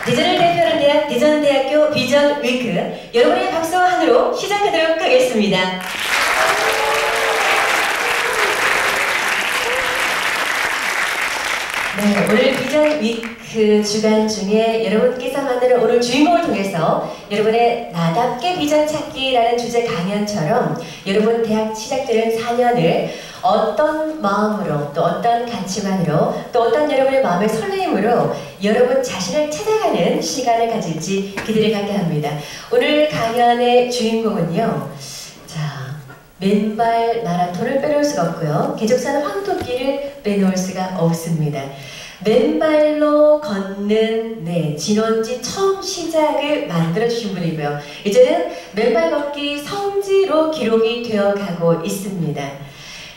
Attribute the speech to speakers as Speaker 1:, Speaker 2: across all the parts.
Speaker 1: 대전을 대표하는 대학 대전대학교 비전 위크, 여러분의 박수와 한으로 시작하도록 하겠습니다. 네, 오늘 비전 위크 주간 중에 여러분께서 만드는 오늘 주인공을 통해서 여러분의 나답게 비전 찾기라는 주제 강연처럼 여러분 대학 시작되는 4년을 어떤 마음으로, 또 어떤 가치만으로, 또 어떤 여러분의 마음의 설레임으로 여러분 자신을 찾아가는 시간을 가질지 기대를 갖게 합니다. 오늘 강연의 주인공은요, 자, 맨발 마라톤을 빼놓을 수가 없고요, 개족사는 황토끼를 빼놓을 수가 없습니다. 맨발로 걷는 진원지 처음 시작을 만들어주신 분이고요, 이제는 맨발 걷기 성지로 기록이 되어가고 있습니다.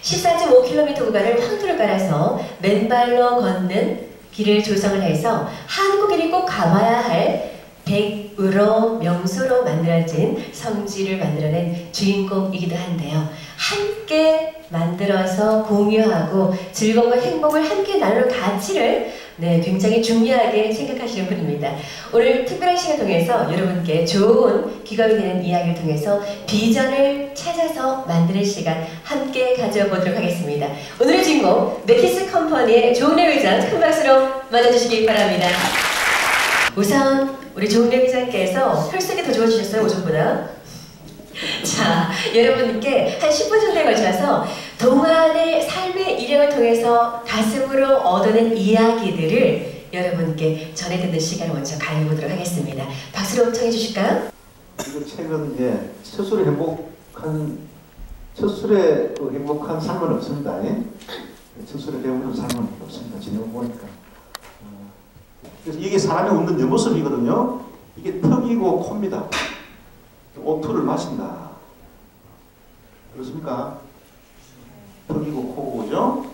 Speaker 1: 14.5km 구간을 황토를 깔아서 맨발로 걷는 길을 조성을 해서 한국인이 꼭 가봐야 할 백으로 명소로 만들어진 성지를 만들어낸 주인공이기도 한데요. 함께 만들어서 공유하고 즐거움과 행복을 함께 나누는 가치를 굉장히 중요하게 생각하시는 분입니다. 오늘 특별한 시간을 통해서 여러분께 좋은 귀감이 되는 이야기를 통해서 비전을 찾아서 만드는 시간 함께 가져보도록 하겠습니다. 오늘의 주인공 매키스 컴퍼니의 조은혜 회장 큰 박수로 맞아주시기 바랍니다. 우선 우리 조은혜 회장께서 혈색이 더 좋아지셨어요, 오전보다? 자, 여러분께 한 10분 정도에 걸쳐서 동안의 삶의 일행을 통해서 가슴으로 얻어낸 이야기들을 여러분께 전해 듣는 시간을 먼저 가져보도록 하겠습니다. 박수로 청해 주실까요?
Speaker 2: 이거 책은 첫술의 행복한 삶은 없습니다. 첫술에 배우는 삶은 없습니다. 진행 보니까. 그래서 이게 사람이 웃는 옆모습이거든요. 이게 턱이고 코입니다. 오투를 마신다. 그렇습니까? 턱이고 코고, 그죠?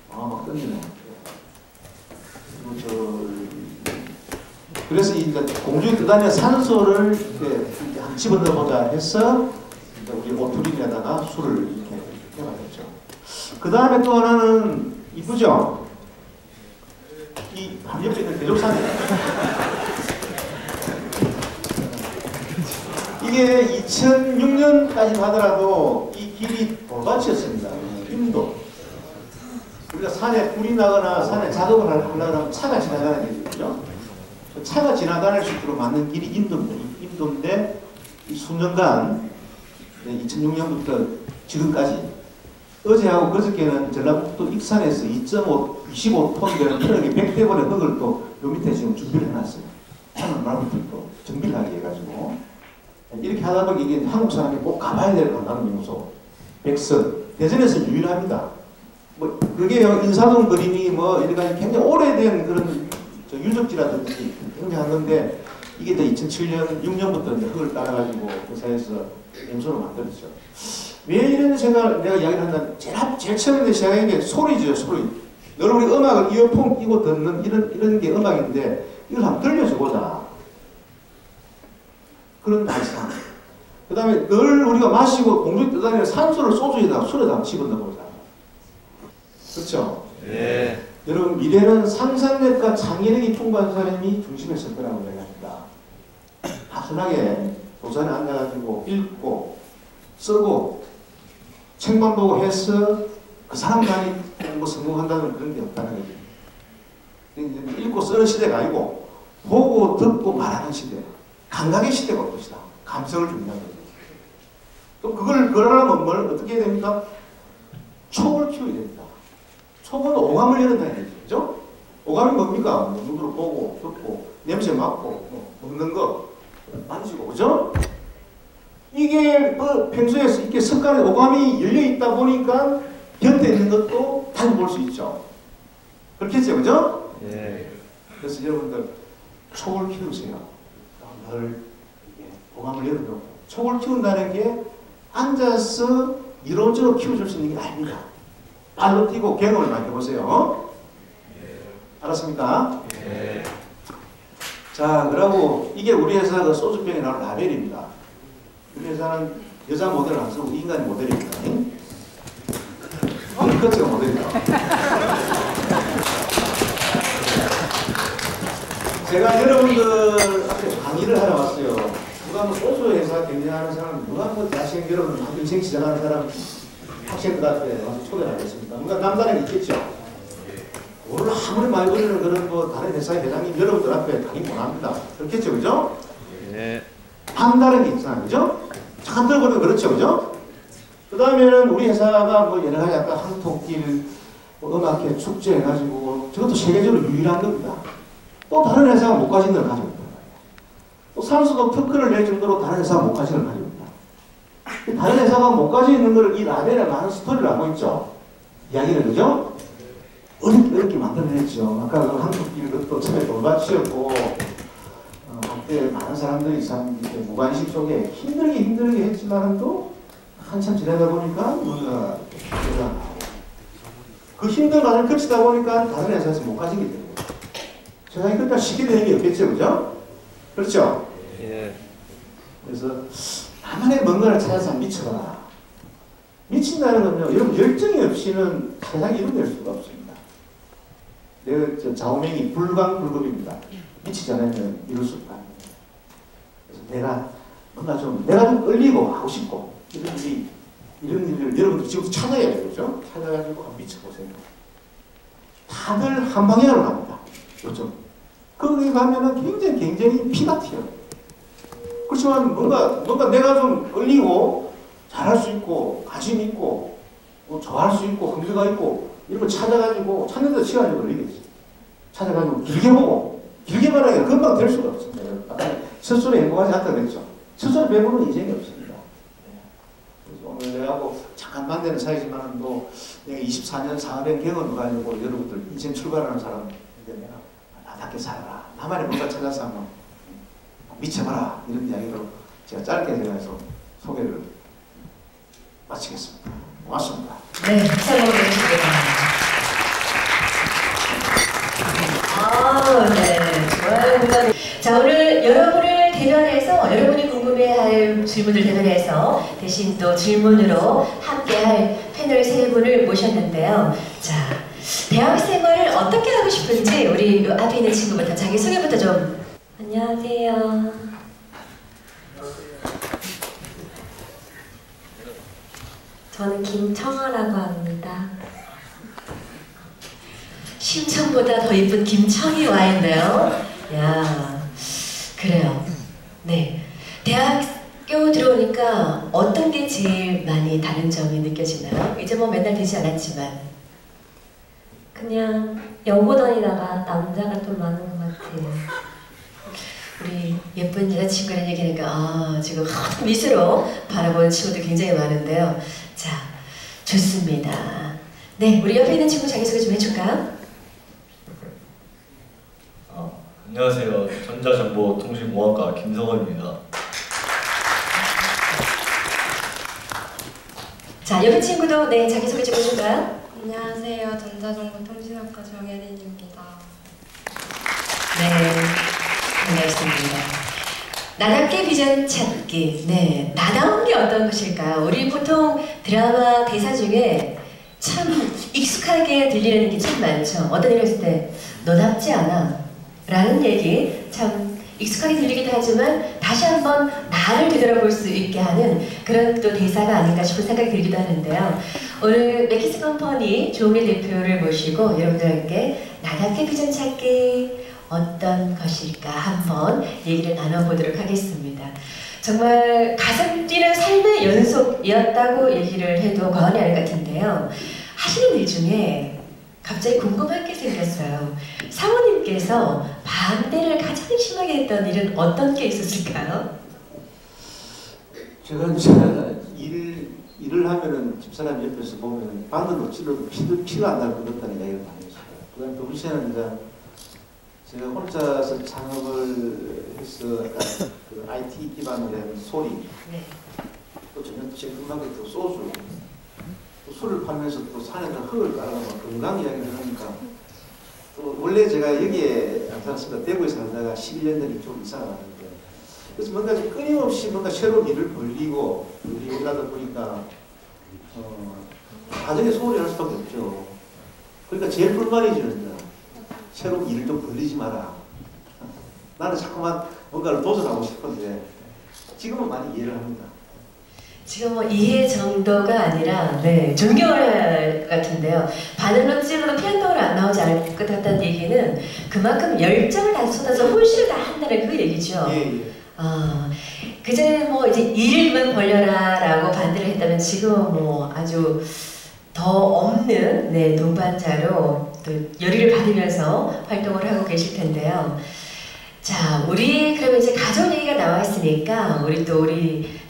Speaker 2: 막 던지네. 그래서 이제 공중에 뜨다니는 산소를 이렇게 집어넣어보자 해서 우리 오투링에다가 술을 이렇게 해봤죠. 그 다음에 또 하나는 이쁘죠? 이 옆에 있는 대족산이에요. 이게 2006년까지 하더라도 이 길이 돌밭이었습니다. 인도. 우리가 산에 불이 나거나 산에 작업을 하려면 차가 지나가는 길이거든요. 차가 지나가는 식으로 맞는 길이 인도입니다. 인도인데 이 수년간 2006년부터 지금까지 어제하고 그저께는 전라북도 익산에서 25톤 되는 트럭이 100대번의 흙을 또 요 밑에 지금 준비를 해놨어요. 하늘 말부터 또 정비를 하게 해가지고 이렇게 하다 보니 이게 한국 사람이 꼭 가봐야 될 관광 명소 백선 대전에서 유일합니다. 뭐 그게 인사동 그림이 이렇게 굉장히 오래된 그런 유적지라든지 굉장한 건데 이게 2007년 6년부터 이제 흙을 따라가지고 회사에서 명소로 만들었죠. 왜 이런 생각을 내가 이야기를 한다면 제일 처음에 시작한 게 소리죠, 소리. 여러분이 음악을 이어폰 끼고 듣는 이런 게 음악인데 이걸 한번 들려줘보자. 그런 발상. 그 다음에 늘 우리가 마시고 공중에 떠다니는 산소를 소주에다가 술에다가 집어넣어보자. 그렇죠?
Speaker 3: 네.
Speaker 2: 여러분 미래는 상상력과 창의력이 풍부한 사람이 중심에 설 거라고 얘기합니다. 단순하게 도산에 앉아가지고 읽고 쓰고 책만 보고 해서 그 사람만이 성공한다는 그런 게 없다는 거죠. 읽고 쓰는 시대가 아니고 보고 듣고 말하는 시대. 감각의 시대가 올 것이다. 감성을 중요한 거죠. 또 그걸 그러려면 어떻게 해야 됩니까? 촉을 키워야 됩니다. 촉은 오감을 열어놔야 되죠. 그죠? 오감이 뭡니까? 눈으로 보고 듣고 냄새 맡고 먹는 거 만지고, 그죠? 이게 평소에 이렇게 습관에 오감이 열려있다 보니까 곁에 있는 것도 다시 볼 수 있죠. 그렇겠죠, 그죠?
Speaker 3: 예.
Speaker 2: 그래서 여러분들 촉을 키우세요. 늘 오감을 열어놓고. 촉을 키운다는 게 앉아서 이론적으로 키워줄 수 있는 게 아닙니다. 발로 뛰고 경험을 많이 해보세요. 알았습니까?
Speaker 3: 예.
Speaker 2: 자, 그러고 이게 우리 회사가 소주병에 나오는 라벨입니다. 우리 회사는 여자 모델을 안 쓰고 인간 모델입니다. 그것가 모델이다. 제가 여러분들 앞에 강의를 하러 왔어요. 누가 뭐 소수 회사 경쟁하는 사람, 누가 뭐 대학생 여러분 인생 시작하는 사람 학생들 앞에 와서 초대를 하겠습니다. 누가 남다른 게 있겠죠. 오늘 아무리 많이 걸리는 그런 뭐 다른 회사의 회장님 여러분들 앞에 강의 못 합니다. 그렇겠죠, 그죠? 네. 남다른 게 있잖아요, 그죠? 잠깐 들어보면 그렇죠, 그죠? 그 다음에는 우리 회사가 뭐 여러 가지 약간 한토끼를 뭐 음악회 축제 해가지고 저것도 세계적으로 유일한 겁니다. 또 다른 회사가 못 가진 걸 가지고 있다. 또 산수도 특허를 낼 정도로 다른 회사가 못 가진 걸 가지고 있다. 다른 회사가 못 가지고 있는 걸 이 라벨에 많은 스토리를 하고 있죠. 이야기를, 그죠? 어렵게 만들어냈죠. 아까 그 한국길 그것도 처음에 돌밭이었고, 그때 많은 사람들이 참 무관식 속에 힘들게 했지만 또 한참 지나다 보니까 뭔가 그 힘든 과정을 거치다 보니까 다른 회사에서 못 가지게 되는 거예요. 세상에 그러니까 쉽게 되는 게 없겠죠, 그죠? 그렇죠? 예. 그래서 나만의 뭔가를 찾아서 미쳐라. 미친다는 건요, 여러분 열정이 없이는 세상에 이루어낼 수가 없습니다. 내가 좌우명이 불광불급입니다. 미치지 않으면 이룰 수가 없다. 그래서 내가 좀 끌리고 하고 싶고 이런 일을 여러분들 지금 찾아야 돼요, 그죠? 찾아가지고 한번 미쳐보세요. 다들 한 방향으로 갑니다. 요즘 거기 가면은 굉장히 피가 튀어요. 그렇지만 뭔가 내가 좀 끌리고 잘할 수 있고 관심 있고 뭐 좋아할 수 있고 흥미가 있고 이런 거 찾아가지고 찾는 데 시간이 걸리겠지. 찾아가지고 길게 보고 길게 말하기가 금방 될 수가 없습니다. 스스로 행복하지 않다 그랬죠. 스스로 배부르는 인생이 없습니다. 그래서 오늘 내가하고 잠깐 만나는 사이지만 또 내가 24년 4년의 경험을 가지고 여러분들 인생 출발하는 사람인데 내가 나답게 살아라. 나만의 뭔가 찾아서 한번 미쳐봐라. 이런 이야기로 제가 짧게 해서 소개를 마치겠습니다. 고맙습니다.
Speaker 1: 네, 잘 먹겠습니다. 네, 좋아요. 자, 오늘 여러분을 대변해서 여러분이 궁금해할 질문을 대변해서 대신 또 질문으로 함께할 패널 세 분을 모셨는데요. 자, 대학 생활을 어떻게 하고 싶은지 우리 앞에 있는 친구부터 자기 소개부터 좀. 안녕하세요.
Speaker 3: 저는 김청아라고 합니다.
Speaker 1: 심청보다 더 예쁜 김청이 와 있네요. 야, 그래요. 네, 대학교 들어오니까 어떤 게 제일 많이 다른 점이 느껴지나요? 이제 뭐 맨날 되지 않았지만.
Speaker 3: 그냥 연고 다니다가 남자가 좀 많은 것 같아요.
Speaker 1: 우리 예쁜 여자친구를 얘기하니까 지금 미소로 바라보는 친구들 굉장히 많은데요. 자, 좋습니다. 네, 우리 옆에 있는 친구 자기소개 좀 해줄까?
Speaker 4: 안녕하세요. 전자정보통신공학과 김성원입니다.
Speaker 1: 자, 옆에 친구도 네, 자기소개 좀 해줄까?
Speaker 3: 안녕하세요. 전자정보통신학과 정혜린입니다.
Speaker 1: 네, 반갑습니다. 나답게 비전 찾기. 네, 나다운 게 어떤 것일까요? 우리 보통 드라마 대사 중에 참 익숙하게 들리는 게 참 많죠. 어떤 일을 했을 때 너답지 않아 라는 얘기 참 익숙하게 들리기도 하지만 다시 한번 나를 되돌아볼 수 있게 하는 그런 또 대사가 아닌가 싶은 생각이 들기도 하는데요. 오늘 맥키스 컴퍼니 조은미 대표를 모시고 여러분들께 나답게 비전 찾기 어떤 것일까 한번 얘기를 나눠보도록 하겠습니다. 정말 가슴 뛰는 삶의 연속이었다고 얘기를 해도 과언이 아닐 것 같은데요. 하시는 일 중에 갑자기 궁금한 게 생겼어요. 사모님께서 반대를 가장 심하게 했던 일은 어떤 게 있었을까요?
Speaker 2: 제가 이제 일을 하면은 집사람 옆에서 보면 바늘로 찔러도 피가 안 날 것 같다는 이야기를 많이 했어요. 그다음 또 우리 씨는 이제 제가 혼자서 창업을 해서 약간 그 IT 기반으로 된 소리,
Speaker 1: 네.
Speaker 2: 또 저녁 끝나고 또 소주, 또 술을 팔면서 또 산에다 흙을 깔아서 건강 이야기를 하니까 또 원래 제가 여기에 안 살았습니다. 대구에 살다가 11년 전에 좀 이사가 왔는데 그래서 뭔가 끊임없이 뭔가 새로운 일을 벌리고 하다 보니까 가정에 소홀히 할 수밖에 없죠. 그러니까 제일 불만이죠. 새로운 일을 좀 벌리지 마라. 나는 자꾸만 뭔가를 도전하고 싶은데 지금은 많이 이해를 합니다.
Speaker 1: 지금 뭐 이해 정도가 아니라 네, 존경을 할 것 같은데요. 바늘로 찔러도 피한덩어리 안 나오지 않을 것 같다는 얘기는 그만큼 열정을 다 쏟아서 혼신을 다 한다는 그 얘기죠.
Speaker 2: 예.
Speaker 1: 그전에 뭐 이제 일만 벌려라라고 반대를 했다면 지금은 뭐 아주 더 없는 네, 동반자로 또 열의를 받으면서 활동을 하고 계실 텐데요. 자, 우리 그러면 이제 가족 얘기가 나와 있으니까 우리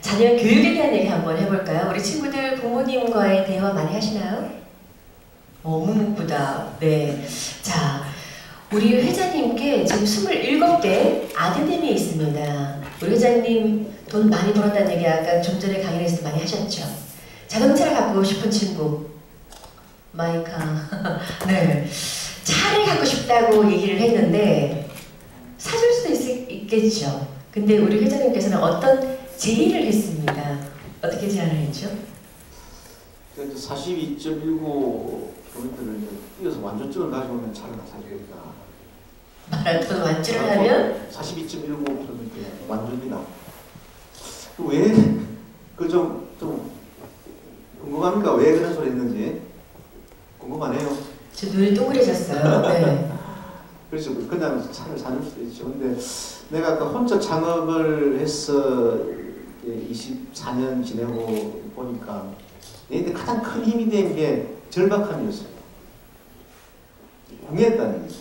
Speaker 1: 자녀 교육에 대한 얘기 한번 해볼까요? 우리 친구들 부모님과의 대화 많이 하시나요? 묵묵부답. 네. 자, 우리 회장님께 지금 27대 아드님이 있습니다. 우리 회장님 돈 많이 벌었다는 얘기 아까 좀 전에 강연에서 많이 하셨죠? 자동차를 갖고 싶은 친구. 마이카. 네. 차를 갖고 싶다고 얘기를 했는데 사줄 수도 있겠죠. 근데 우리 회장님께서는 어떤 제의를 했습니다. 어떻게 제안을 했죠?
Speaker 2: 42.19km를 뛰어서 완전증을 가지고 오면 차를 사주겠다.
Speaker 1: 마라톤 완주를 하면
Speaker 2: 42.19km 완전이다. 왜? 좀 궁금합니까? 왜 그런 소리 했는지 궁금하네요.
Speaker 1: 저 눈이 동그래졌어요. 네.
Speaker 2: 그래서 그냥 차를 사줄 수도 있죠. 근데 내가 아까 혼자 창업을 해서 24년 지내고 보니까 내한테 가장 큰 힘이 된 게 절박함이었어요. 궁했다는 거죠.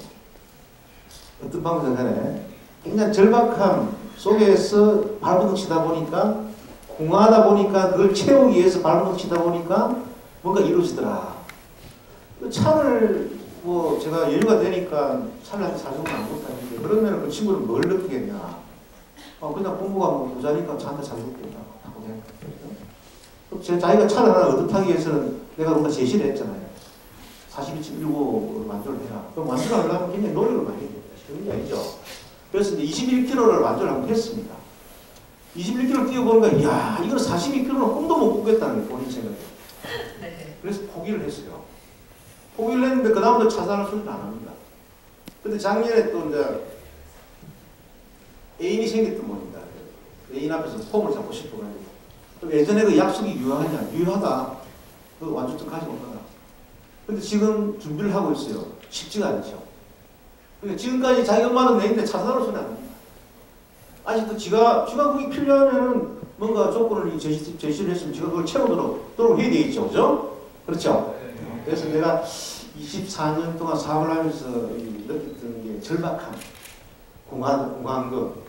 Speaker 2: 어떤 방송 간에 굉장히 절박함 속에서 발버둥 치다 보니까 궁하다 보니까 그걸 채우기 위해서 발버둥 치다 보니까 뭔가 이루어지더라. 차를 뭐 제가 여유가 되니까 차를 한테 사주면 아무것도 아닌데 그러면 그 친구는 뭘 느끼겠냐. 그냥 공부가 뭐 부자니까 차 한 대 사주겠다 하고 생각했거든요. 자기가 차를 하나 얻어타기 위해서는 내가 뭔가 제시를 했잖아요. 42.19로 만족을 해라. 그럼 만족을 하려면 굉장히 노력을 많이 해야 됩니다. 쉬운 게 아니죠. 그래서 이제 21km를 만족을 한번 했습니다. 21km 뛰어보니까 이야 이걸 42km는 꿈도 못 꾸겠다는 게 본인 생각이에요.
Speaker 1: 네.
Speaker 2: 그래서 포기를 했어요. 포기를 했는데 그 다음부터 차 사는 소리는 안 합니다. 근데 작년에 또 이제 애인이 생겼던 모입니다. 애인 앞에서 폼을 잡고 싶어가지고. 예전에 그 약속이 유효하냐? 유효하다. 그 완전증 가지고 가다. 근데 지금 준비를 하고 있어요. 쉽지가 않죠. 그러니까 지금까지 자기 엄마는 내는데 차 사는 소리 안 합니다. 아직도 지가 그게 필요하면은 뭔가 조건을 제시를 했으면 지가 그걸 채우도록 해야 되겠죠. 그죠? 그렇죠? 그래서 내가 24년 동안 사업을 하면서 느꼈던 게 절박함, 공허한 거.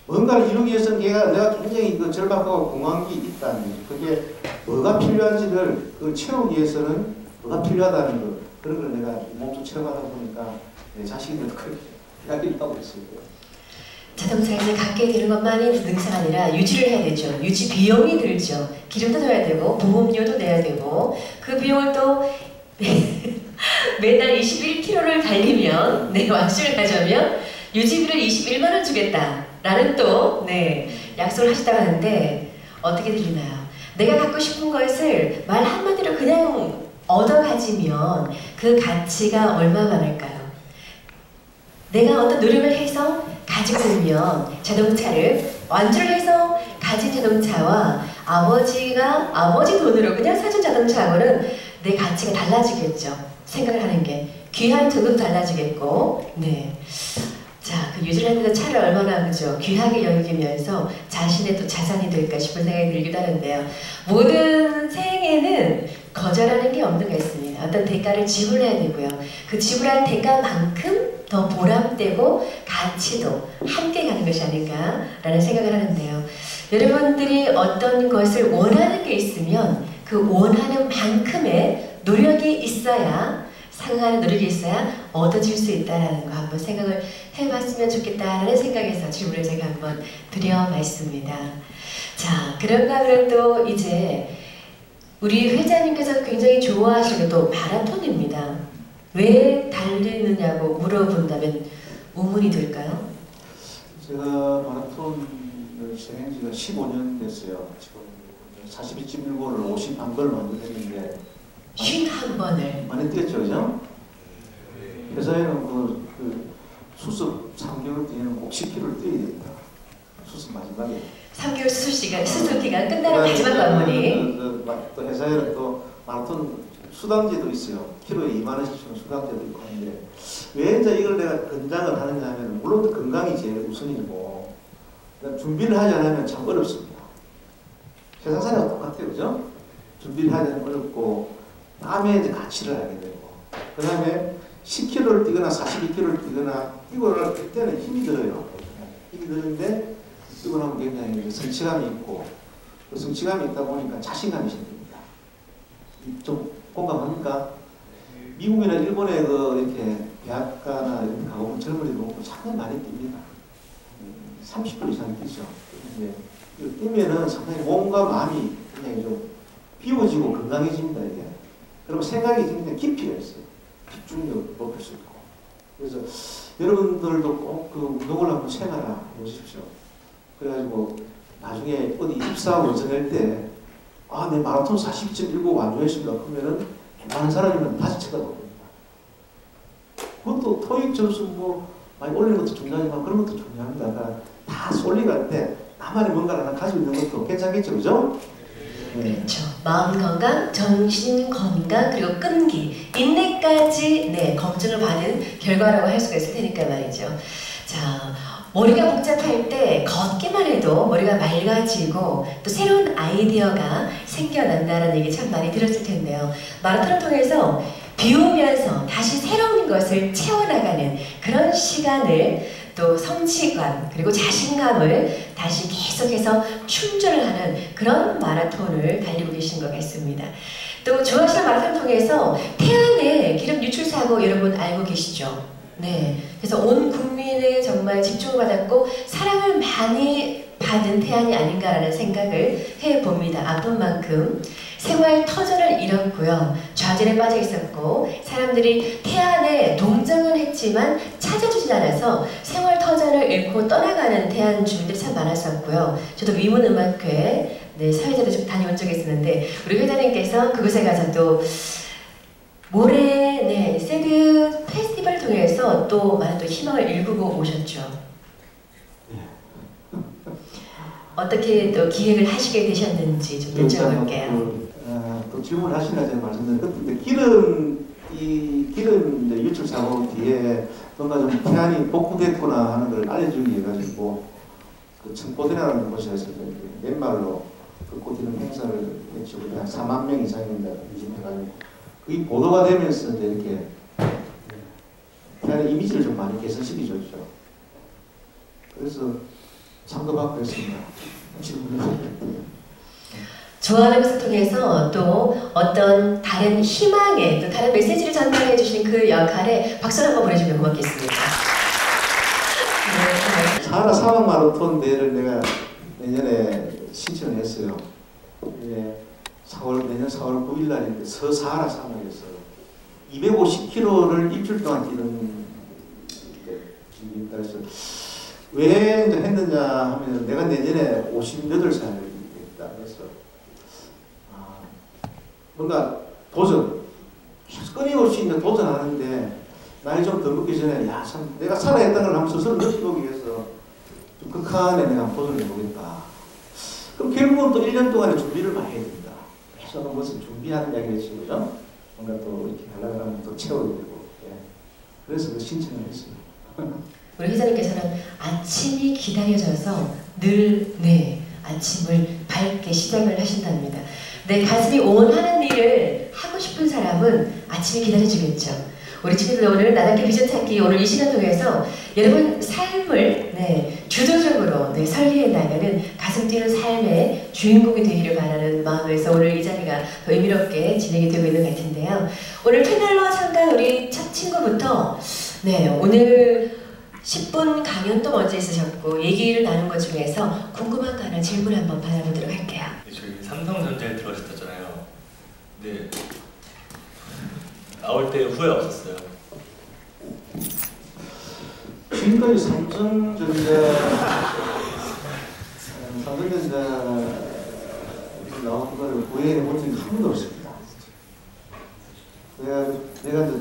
Speaker 2: 뭔가를 이루기 위해서는 내가 굉장히 그 절박하고 공허한 게 있다는 거죠. 그게 뭐가 필요한지를 그걸 채우기 위해서는 뭐가 필요하다는 거. 그런 걸 내가 몸소 체험하다 보니까 내 자식들도 그렇게 이야기를 하고 있습니다.
Speaker 1: 자동차에서 갖게 되는 것만이 능사가 아니라 유지를 해야 되죠. 유지 비용이 들죠. 기름도 넣어야 되고 보험료도 내야 되고 그 비용을 또 매달 21km를 달리면 완수를 가져오면 유지비를 21만 원 주겠다라는 또 약속을 하셨다고 하는데 어떻게 들리나요? 내가 갖고 싶은 것을 말 한마디로 그냥 얻어가지면 그 가치가 얼마 많을까요? 내가 어떤 노력을 해서 가지고 들면 자동차를 완주를 해서 가진 자동차와 아버지 돈으로 그냥 사준 자동차하고는 내 가치가 달라지겠죠. 생각을 하는 게 귀한 정도도 달라지겠고, 자, 그 뉴질랜드 차를 얼마나 그죠 귀하게 여기면서 자신의 또 자산이 될까 싶은 생각이 들기도 하는데요. 모든 생에는 거절하는 게 없는 것 같습니다. 어떤 대가를 지불해야 되고요. 그 지불한 대가만큼 더 보람되고 가치도 함께 가는 것이 아닌가라는 생각을 하는데요. 여러분들이 어떤 것을 원하는 게 있으면 그 원하는 만큼의 노력이 있어야 상응하는 노력이 있어야 얻어질 수 있다는 거 한번 생각을 해봤으면 좋겠다라는 생각에서 질문을 제가 한번 드려봤습니다. 자, 그런가 하면 또 이제 우리 회장님께서 굉장히 좋아하시는 또 마라톤입니다. 왜 달리느냐고 물어본다면 우문이 될까요?
Speaker 2: 제가 마라톤을 시행한 지가 15년 됐어요. 지금 42.19를 51번을 만들었는데
Speaker 1: 51번을
Speaker 2: 많이 뛰었죠, 그죠? 회사에는 수습 3개월 뒤에는 꼭 10kg를 뛰어야 됩니다. 수습 마지막에.
Speaker 1: 3개월 수술 기간 끝나는 마지막 관문이.
Speaker 2: 또 회사에는 또 마라톤 수당제도 있어요. 키로에 2만 원씩 주는 수당제도 있고 하는데 왜 이제 이걸 내가 권장을 하느냐 하면 물론 건강이 제일 우선이고 준비를 하지 않으면 참 어렵습니다. 세상 사람과 똑같아요, 그죠? 준비를 하지 않으면 어렵고 다음에 이제 가치를 알게 되고 그 다음에 10km를 뛰거나 42km를 뛰거나 뛰고 날 때는 힘이 들어요. 힘이 드는데 뛰고 나면 굉장히 성취감이 있고 그 성취감이 있다 보니까 자신감이 생깁니다. 좀 공감합니까? 미국이나 일본에 이렇게 대학가나 이런 가보면 젊은이들 보고 상당히 많이 뜁니다. 30분 이상 뛰죠. 뛰면은 상당히 몸과 마음이 굉장히 좀 비워지고 건강해집니다, 이게. 그리고 생각이 굉장히 깊이가 있어요. 집중력을 높일 수 있고. 그래서 여러분들도 꼭 그 운동을 한번 생활해 보십시오. 그래가지고 나중에 어디 입사하고 정할 때 아, 내 마라톤 42.19 완주했습니다. 그러면은 많은 사람이면 다시 쳐다봅니다. 그것도 토익 점수 많이 올리는 것도 중요하지만 그런 것도 중요합니다. 그러니까 다 쏠리갈 때 나만의 뭔가를 하나 가지고 있는 것도 괜찮겠죠, 그죠? 네.
Speaker 1: 그렇죠. 마음 건강, 정신 건강, 그리고 끈기, 인내까지 검증을 받은 결과라고 할 수가 있을 테니까 말이죠. 자, 머리가 복잡할 때 걷기만 해도 머리가 맑아지고 또 새로운 아이디어가 생겨난다는 얘기 참 많이 들었을 텐데요. 마라톤을 통해서 비우면서 다시 새로운 것을 채워나가는 그런 시간을 또 성취감 그리고 자신감을 다시 계속해서 충전을 하는 그런 마라톤을 달리고 계신 것 같습니다. 또 좋아하시는 마라톤을 통해서 태안의 기름 유출 사고 여러분 알고 계시죠? 네, 그래서 온 국민의 정말 집중을 받았고 사랑을 많이 받은 태안이 아닌가라는 생각을 해봅니다. 아픈 만큼 생활 터전을 잃었고요. 좌절에 빠져 있었고 사람들이 태안에 동정은 했지만 찾아주지 않아서 생활 터전을 잃고 떠나가는 태안 주민들이 참 많았었고요. 저도 위문음악회 사회자도 좀 다녀온 적이 있었는데 우리 회장님께서 그곳에 가서 또 모레 새드 페스티벌을 통해서 또 많은 또 희망을 일구고 오셨죠. 어떻게 또 기획을 하시게 되셨는지 좀 여쭤볼게요.
Speaker 2: 또 질문하시나 제가 말씀드렸는데 기름 이제 유출 사고 뒤에 뭔가 좀 태안이 복구됐구나 하는 걸 알려주기 위해 가지고 그 청포대라는 곳에서 맨말로 그 꽃이는 행사를 했죠. 한 4만 명 이상인데 유진해가지고 그게 보도가 되면서 이제 이렇게 태안의 이미지를 좀 많이 개선시켜줬죠. 그래서 상도 받고 했습니다.
Speaker 1: 좋아하는 것을 통해서 또 어떤 다른 희망의 또 다른 메시지를 전달해 주시는 그 역할에 박수를 한번 보내주면 고맙겠습니다.
Speaker 2: 사하라 사막 마라톤 대회를 내가 내년에 신청을 했어요. 내년 4월 9일 날인데 서사하라 사막에서 250km를 일주일 동안 뛰는 그래서 왜 했느냐 하면 내가 내년에 58살이 있다. 그래서 뭔가 도전, 끊임없이 이제 도전하는데 나이 좀 더 먹기 전에 야 참 내가 살아있다는 걸 한번 스스로 느끼기 위해서 좀 극한에 내가 도전해 보겠다. 그럼 결국은 또 1년 동안의 준비를 많이 해야 됩니다. 계속 무슨 준비하는 이야기를 그죠? 뭔가 또 이렇게 하려고 하면 또 채워야 되고. 그래서 그 신청을 했습니다.
Speaker 1: 우리 회장님께서는 아침이 기다려져서 늘 아침을 밝게 시작을 하신답니다. 내 가슴이 온하는 일을 하고 싶은 사람은 아침이 기다려지겠죠. 우리 친구들 오늘 나답게 비전 찾기 오늘 이 시간 통해서 여러분 삶을 주도적으로 설계해 나가는 가슴 뛰는 삶의 주인공이 되기를 바라는 마음에서 오늘 이 자리가 더 의미롭게 진행이 되고 있는 것 같은데요. 오늘 패널로 참가한 우리 첫 친구부터 오늘 10분 강연도 먼저 있으셨고 얘기를 나눈 것 중에서 궁금한 거 하나 질문 한번 받아보도록 할게요.
Speaker 4: 저희 삼성전자에 들어오셨잖아요. 근데 나올 때 후회 없었어요?
Speaker 2: 지금까지 삼성전자 나온 거를 후회해 본 적이 한 번도 없습니다. 내가 이제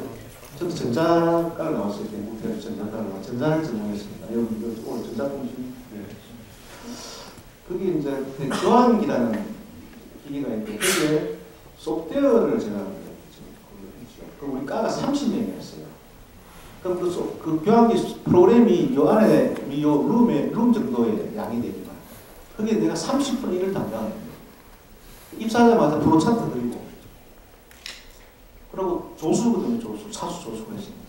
Speaker 2: 저도 전자과를 나왔을 때 국대에서 전자과를 나왔 전자를 전공했습니다. 여러분들 오늘 전자통신 그게 이제 교환기라는 기계가 있는데 그게 소프트웨어를 제가 했죠. 그 우리 과가 30명이었어요. 그럼 그 교환기 프로그램이 요 안에 요 룸 정도의 양이 되지만 그게 내가 30분 일을 담당합니다. 입사하자마자 프로차트 그리고 그리고 조수거든요. 차수 조수가 있습니다.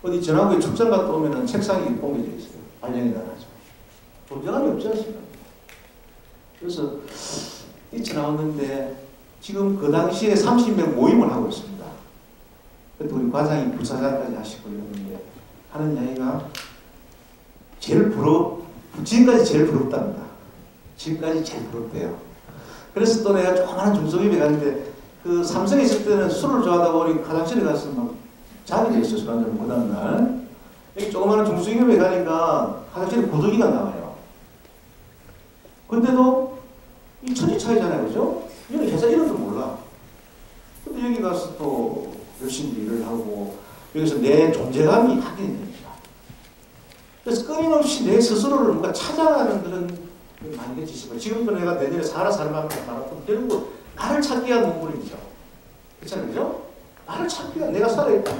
Speaker 2: 어디 전화구에 출장 갔다 오면은 책상이 옮겨져 있어요. 발령이 나가죠. 존재감이 없지 않습니까? 그래서 뛰쳐나왔는데 지금 그 당시에 30명 모임을 하고 있습니다. 그때 우리 과장이 부사장까지 하시고 이러는데 하는 이야기가 지금까지 제일 부럽답니다. 지금까지 제일 부럽대요. 그래서 또 내가 조그마한 중소기업에 갔는데 그 삼성에 있을 때는 술을 좋아하다 보니 화장실에 가서 막 자게 돼 있어요. 술 한잔 못 하는 날. 여기 조그마한 중소기업에 가니까 화장실에 고데기가 나와요. 근데도 이 천지 차이잖아요. 그죠? 여기 회사 이름도 몰라. 근데 여기 가서 또 열심히 일을 하고 여기서 내 존재감이 확인이 됩니다. 그래서 끊임없이 내 스스로를 뭔가 찾아가는 그런 많이 느끼시고 지금도 내가 내년에 살아만큼 말았던 결국 나를 찾기 위한 동물이죠. 그렇잖아요. 그죠? 나를 찾기 위한 내가 살아있다.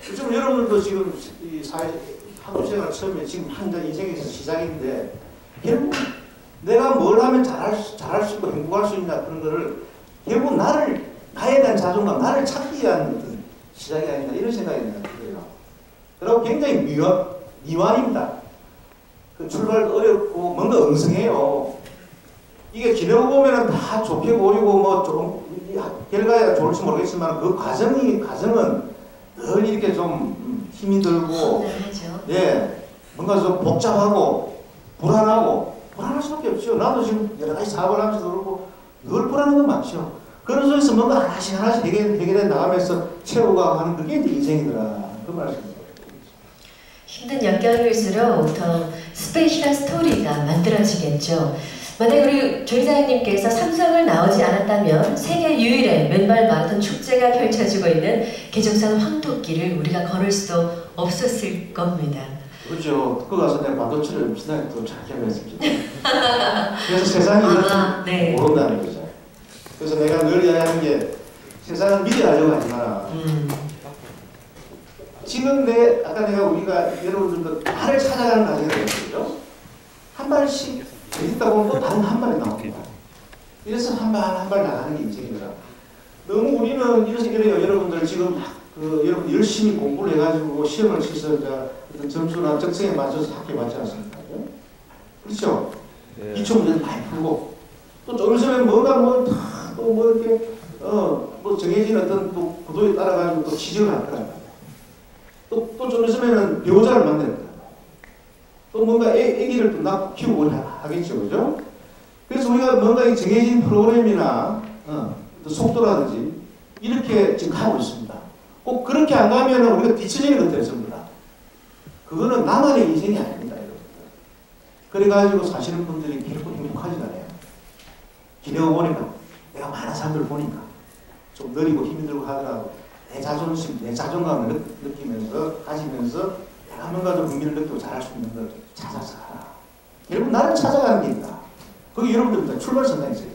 Speaker 2: 요즘 여러분들도 지금 이 사회 학교생활 처음에 지금 한자 인생에서 시작인데 결국 내가 뭘 하면 잘할 수 있고 행복할 수 있나 그런 거를 결국 나에 대한 자존감, 나를 찾기 위한 시작이 아닌가 이런 생각이 들어요. 그리고 굉장히 미완입니다. 그 출발도 어렵고 뭔가 엉성해요. 이게 지내고 보면은 다 좋게 보이고 뭐 좀 결과가 좋을지 모르겠지만 그 과정은 늘 이렇게 좀 힘이 들고 예 뭔가 좀 복잡하고 불안할 수밖에 없죠. 나도 지금 여러 가지 사업을 하면서 그렇고 늘 불안한 건 많죠. 그런 속에서 뭔가 하나씩 해결해 나가면서 채워가는 그게 이제 인생이더라. 그 말씀입니다.
Speaker 1: 힘든 역경일수록 더 스페셜한 스토리가 만들어지겠죠. 만약 우리 조 이사님께서 삼성을 나오지 않았다면 세계 유일의 맨발 마라톤 축제가 펼쳐지고 있는 개정산 황토길을 우리가 걸을 수도 없었을 겁니다.
Speaker 2: 그렇죠. 그거 가서 내가 반도체를 신나게 또 잘 했습니다. 그래서 세상이
Speaker 1: 네.
Speaker 2: 모른다는 거죠. 그래서 내가 늘 이야기하는 게 세상을 믿어가려고 하지 마라. 지금 아까 우리가 여러분들도 나를 찾아가는 과정이 되거든요. 한 발씩 있다 보면 또 다른 한 발이 나옵니다. 이래서 한 발 나가는 게 인생이더라. 너무 우리는 이래요. 여러분들 지금 여러분 열심히 공부를 해가지고 시험을 치서 어떤 점수나 적성에 맞춰서 학교에 맞지 않습니까? 그렇죠? 네. 기초 문제도 많이 풀고 또 좀 있으면 뭔가 또 이렇게 뭐 정해진 어떤 또 구도에 따라가지고 또 취직을 할 거라. 또 좀 있으면은 배우자를 만날 거야. 또 뭔가 애기를 또 낳고 키우고 하겠죠, 그죠? 그래서 우리가 뭔가 이 정해진 프로그램이나 또 속도라든지 이렇게 지금 가고 있습니다. 꼭 그렇게 안 가면은 우리가 뒤처지는 것들이 전부 다. 그거는 나만의 인생이 아닙니다, 여러분들. 그래가지고 사시는 분들이 결코 행복하지 않아요. 기대고 보니까 내가 많은 사람들 보니까 좀 느리고 힘들고 하더라도 내 자존심, 내 자존감을 가지면서 내가 뭔가 좀 의미를 느끼고 잘할 수 있는 걸 찾아서 가라. 결국 나를 찾아가는 게 있다. 그게 여러분들 출발선상이세요.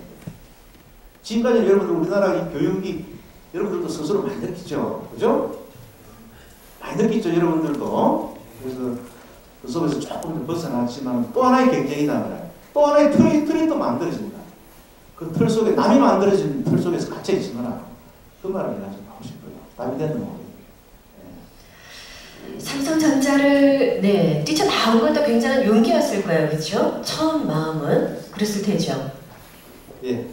Speaker 2: 지금까지 여러분들 우리나라 이 교육이 여러분들도 스스로 많이 느끼죠. 그죠? 많이 느끼죠, 여러분들도. 그래서 그 속에서 조금 벗어났지만 또 하나의 경쟁이다 말이에요. 또 하나의 틀이 또 만들어진다. 그 틀 속에, 남이 만들어진 틀 속에서 갇혀 있으면 그 말을 내가 좀 하고 싶어요. 답이 되는 거.
Speaker 1: 삼성전자를 뛰쳐나온 것도 굉장한 용기였을 거예요. 그렇죠? 처음 마음은 그랬을 테죠.
Speaker 2: 예.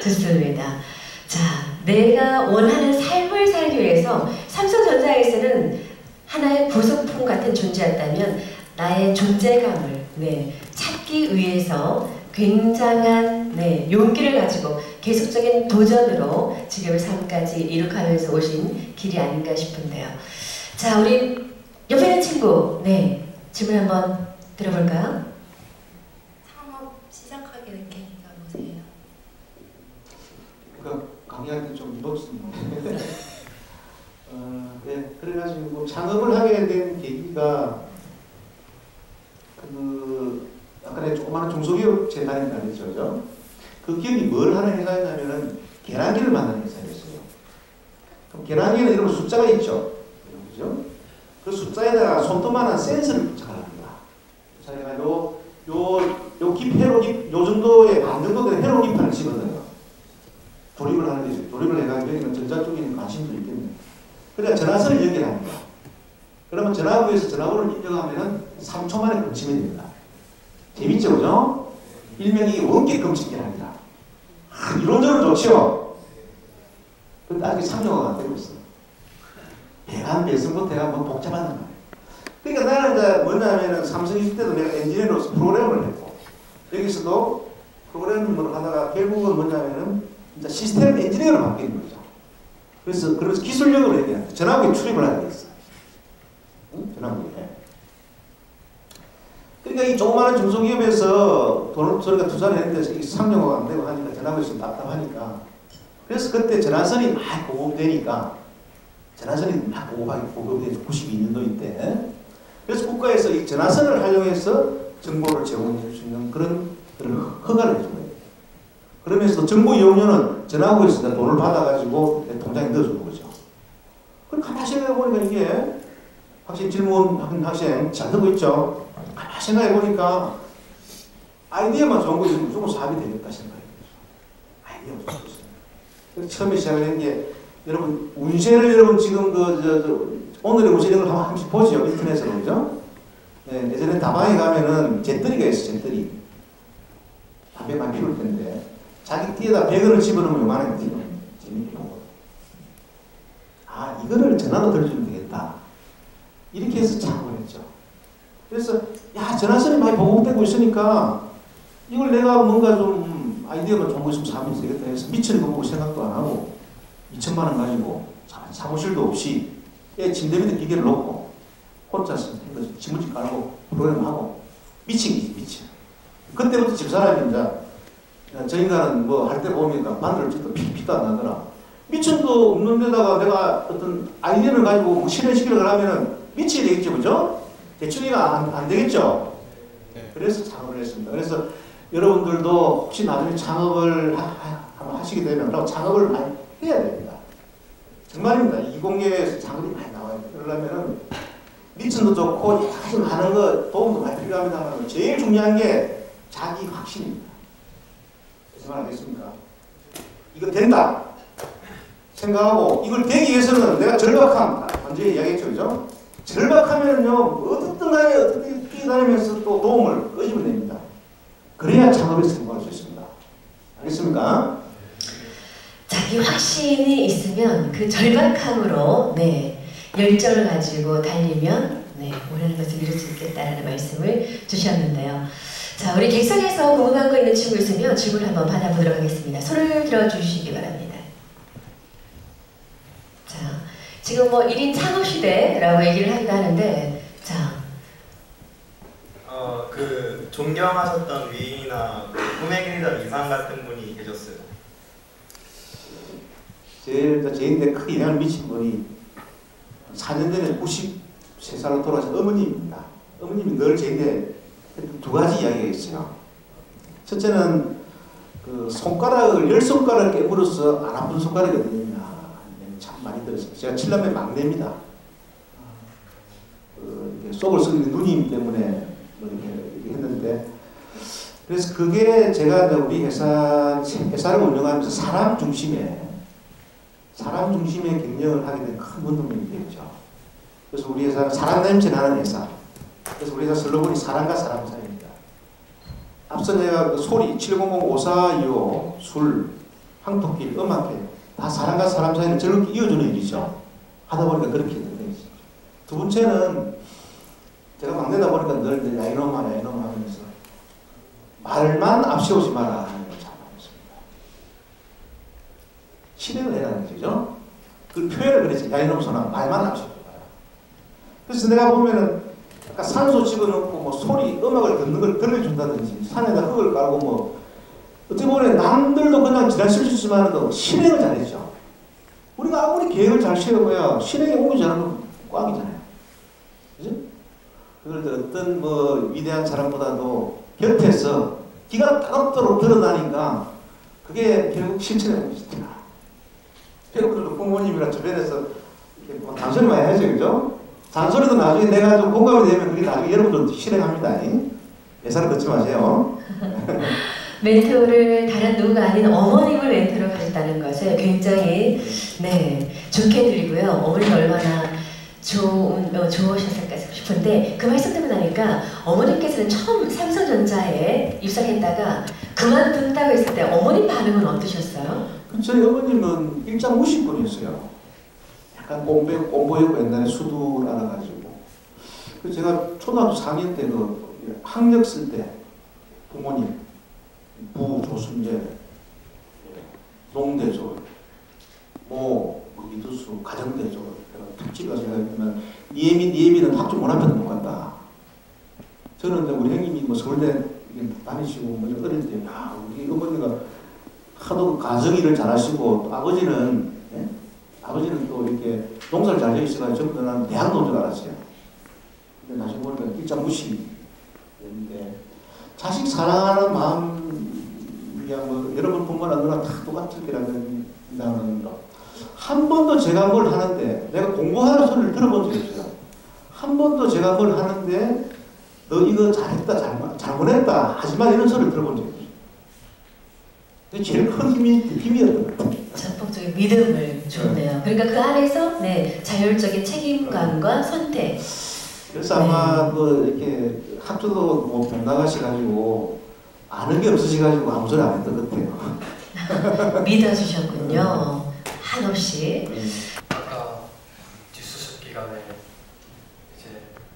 Speaker 1: 좋습니다. 자, 내가 원하는 삶을 살기 위해서 삼성전자에서는 하나의 부속품 같은 존재였다면 나의 존재감을 찾기 위해서 굉장한 용기를 가지고 계속적인 도전으로 지금의 삶까지 이룩하면서 오신 길이 아닌가 싶은데요. 자, 우리 옆에 있는 친구, 질문 한번 들어볼까요?
Speaker 5: 창업 시작하게 된 계기가 뭐세요?
Speaker 2: 그러니까 강의할 때 좀 늦었습니다. 창업을 하게 된 계기가 아까 조그마한 중소기업 재단이라고 했죠. 그 기업이 뭘 하는 회사였냐면은 계란기를 만드는 회사였어요. 그럼 계란기에는 이런 숫자가 있죠. 그죠? 그 숫자에다가 손톱만한 센서를 부착합니다. 자기가 요 헤로깁, 요 정도의 반 정도 되는 헤로깁판을 집어넣어요. 조립을 하는 거죠. 조립을 해가지고 여기는 전자 쪽에 있는 관심도 있겠네요. 그러니까 전화선을 연결합니다. 그러면 전화부에서 전화번호를 입력하면은 3초 만에 검침이 됩니다. 재밌죠, 그죠? 일명이 원격 검침기랍니다. 이론적으로 좋죠? 근데 아직 상용화가 안 되고 있어요. 배관 배선부터 해가 뭐 복잡한 거예요. 그러니까 나는 이제 뭐냐면은 삼성 있을 때도 내가 엔지니어로서 프로그램을 했고, 여기서도 프로그래밍을 하다가 결국은 뭐냐면은 이제 시스템 엔지니어로 바뀌는 거죠. 그래서 기술력으로 얘기합니다. 전화부에 출입을 하게 됐어요. 응? 전화부에. 그러니까 이 조그마한 중소기업에서 돈을 저희가 투자를 했는데 상용화가 안 되고 하니까 전화부에서 답답하니까. 그래서 그때 전화선이 막 보급되니까 전화선이 막 보급되죠. 92년도 때. 그래서 국가에서 이 전화선을 활용해서 정보를 제공해 줄 수 있는 그런 허가를 해준 거예요. 그러면서 정보 이용료는 전화부에서 돈을 받아가지고 통장에 넣어주는 거죠. 그럼 가만히 생각해보니까 이게 학생 질문한 학생 잘 듣고 있죠? 가만히 생각해보니까 아이디어만 좋은 거지 무조건 사업이 되겠다 생각해요. 아이디어 없었어요. 그래서 처음에 시작한 게 여러분 운세를 여러분 지금 오늘의 운세 이런 걸 한 번씩 보죠. 인터넷으로 그죠? 네, 예전에 다방에 가면은 잿더리가 있어. 잿더리 담배 많이 피울 텐데 자기 띠에다 100원을 집어넣으면 요만한 거 지금 재밌게 보고 이거를 전화로 들어주면 되겠다. 이렇게 해서 창업을 했죠. 그래서 야 전화선이 많이 보급되고 있으니까 이걸 내가 뭔가 좀 아이디어만 좋은 거 있으면 사면 되겠다 해서 미치는 거 보고 생각도 안 하고 2천만 원 가지고 사무실도 없이 침대 밑에 기계를 놓고 혼자서 지문지 깔고 프로그램하고 미친. 그때부터 집사람이 이제 저 인간은 뭐 할 때 보니까 바늘을 찢도 피도 안 나더라. 미천도 없는 데다가 내가 어떤 아이디어를 가지고 뭐 실현시키려고 하면은 미쳐야 되겠죠, 그죠? 대충이가 안 되겠죠? 네. 그래서 창업을 했습니다. 그래서 여러분들도 혹시 나중에 창업을 한번 하시게 되면 창업을 많이 해야 됩니다. 정말입니다. 이공계에서 창업이 많이 나와요. 그러려면은 미천도 좋고 아주 많은 거 도움도 많이 필요합니다만 제일 중요한 게 자기 확신입니다. 무슨 말 하겠습니까? 이거 된다 생각하고 이걸 되기 위해서는 내가 절박함 먼저 이야기했죠, 그죠? 절박하면은요 어떻든 간에 어떻게 뛰어다니면서 또 도움을 끄집어냅니다. 그래야 창업에 성공할 수 있습니다. 알겠습니까?
Speaker 1: 자기 확신이 있으면 그 절박함으로 열정을 가지고 달리면 원하는 것을 이룰 수 있겠다라는 말씀을 주셨는데요. 자, 우리 객석에서 궁금한 거 있는 친구 있으면 질문을 한번 받아보도록 하겠습니다. 손을 들어주시기 바랍니다. 자, 지금 뭐 1인 창업시대라고 얘기를 하기도 하는데, 자.
Speaker 6: 그 존경하셨던 위인이나 꿈의 길이다 이상 같은 분이 계셨어요.
Speaker 2: 제 인생에 크게 영향을 미친 분이 4년 전에 93살로 돌아가신 어머님입니다. 어머님이 늘 제 인생에 두 가지 이야기가 있어요. 첫째는 그 손가락을 10손가락을 깨물어서 안 아픈 손가락이거든요. 참 많이 들었어요. 제가 7남매 막내입니다. 속을 썩이는 누님 때문에 이렇게 했는데, 그래서 그게 제가 우리 회사를 운영하면서 사람 중심의 경영을 하게 된 큰 원동력이 되었죠. 그래서 우리 회사는 사람 냄새 나는 회사. 그래서 우리 회사 슬로건이 사람과 사람 사이입니다. 앞서 내가 그 소리 700, 5425, 술, 황토길, 음악회 다 사람과 사람 사이를 즐겁게 이어주는 일이죠. 하다 보니까 그렇게 된 거죠. 두 번째는 제가 막내다 보니까 늘 야이놈아 하면서 말만 앞세우지 마라 하는 걸 잘하겠습니다. 실행을 해라는 거죠. 그 표현을 그랬지. 야이놈 소나 말만 앞세우지 마라. 그래서 내가 보면은 아까 산소 집어넣고 뭐 소리, 음악을 듣는 걸 들려준다든지 산에다 흙을 깔고 뭐 어떻게 보면 남들도 그냥 지날 수 있지만 실행을 잘했죠. 우리가 아무리 계획을 잘 세우고야 실행에 오기 잘하면 꽝이잖아요. 그걸 어떤 뭐 위대한 사람보다도 곁에서 기가 따갑도록 드러나니까 그게 결국 실천에 보이시더라. 결국 부모님이랑 주변에서 이렇게 뭐 잔소리 많이 하죠, 그죠? 잔소리도 나중에 내가 좀 공감이 되면 그게 나중에 여러분들도 실행합니다. 예사를 듣지 마세요.
Speaker 1: 멘토를 다른 누구가 아닌 어머님을 멘토로 가졌다는 것을 굉장히 좋게 들리고요. 어머니는 얼마나 좋으셨을까 싶은데 그 말씀 듣고 나니까 어머님께서는 처음 삼성전자에 입사했다가 그만둔다고 했을 때 어머님 반응은 어떠셨어요?
Speaker 2: 저희 어머님은 일장 무식권이었어요. 약간 꼼보였고 옛날에 수두를 알아가지고. 그래서 제가 초등학교 4학년 때 그 학력 쓸 때 부모님 부, 조순재, 농대조, 이두수, 가정대조 특집가 생각하면 니에미는 학교 못 앞에도 못 간다. 저는 우리 형님이 뭐 서울대 다니시고 뭐 어릴 때 우리 어머니가 하도 가정일을 잘하시고 또 아버지는 또 이렇게 농사를 잘 지으시다가 전부 다 대학 나온 줄 알았어요. 근데 나중에 보니까 일장 무시였는데 자식 사랑하는 마음 그냥 뭐 여러분 뿐만 아니라 다 똑같을 거라는 거. 한 번도 제가 뭘 하는데 내가 공부하는 소리를 들어본 적이 없어요. 한 번도 제가 뭘 하는데 너 이거 잘했다 잘못했다 하지만 이런 소리를 들어본 적이 없어요. 그게 제일 큰 힘이었던 것 같아요.
Speaker 1: 전폭적인 믿음을 줬네요. 그러니까 그 안에서 자율적인 책임감과 선택.
Speaker 2: 그래서 아마 이렇게 학교도 못 나가셔가지고 아는 게 없으셔가지고 아무 소리 안 했던 것 같아요.
Speaker 1: 믿어주셨군요. 한없이.
Speaker 7: 아까 뒷수습 기간에 이제